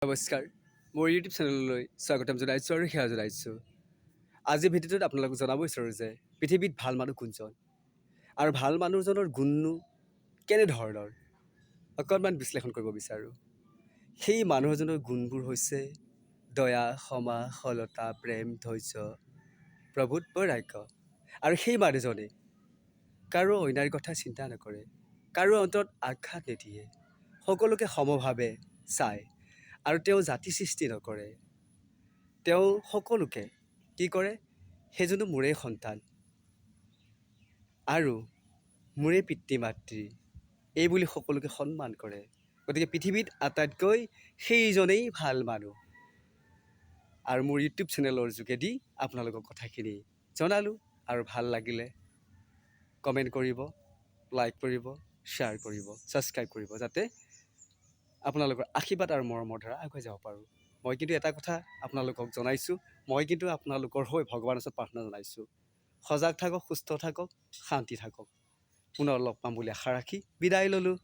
নমস্কাৰ, মোৰ ইউটিউব চেনেললৈ স্বাগতম জনাইছোঁ আৰু সেৱা জনাইছোঁ। আজিৰ ভিডিঅ'টোত আপোনালোকক জনাব বিচাৰোঁ যে পৃথিৱীত ভাল মানুহ কোনজন আৰু ভাল মানুহজনৰ গুণনো কেনেধৰণৰ অকণমান বিশ্লেষণ কৰিব বিচাৰোঁ। সেই মানুহজনৰ গুণবোৰ হৈছে দয়া, ক্ষমা, সৰলতা, প্ৰেম, ধৈৰ্য, প্ৰভূত বৈৰাগ্য। আৰু সেই মানুহজনে কাৰো অন্যায়ৰ কথা চিন্তা নকৰে, কাৰো অন্তৰত আঘাত নিদিয়ে, সকলোকে সমভাৱে চায় আৰু তেওঁ জাতি সৃষ্টি নকৰে। তেওঁ সকলোকে কি কৰে, সেইজনো মোৰে সন্তান আৰু মোৰে পিতৃ মাতৃ এইবুলি সকলোকে সন্মান কৰে। গতিকে পৃথিৱীত আটাইতকৈ সেইজনেই ভাল মানুহ। আৰু মোৰ ইউটিউব চেনেলৰ যোগেদি আপোনালোকক কথাখিনি জনালোঁ আৰু ভাল লাগিলে কমেণ্ট কৰিব, লাইক কৰিব, শ্বেয়াৰ কৰিব, ছাবস্ক্ৰাইব কৰিব, যাতে আপোনালোকৰ আশীৰ্বাদ আৰু মৰমৰ দ্বাৰা আগুৱাই যাব পাৰোঁ। মই কিন্তু এটা কথা আপোনালোকক জনাইছোঁ, মই কিন্তু আপোনালোকৰ হৈ ভগৱানৰ ওচৰত প্ৰাৰ্থনা জনাইছোঁ, সজাগ থাকক, সুস্থ থাকক, শান্তি থাকক। পুনৰ লগ পাম বুলি আশা ৰাখি বিদায় ল'লোঁ।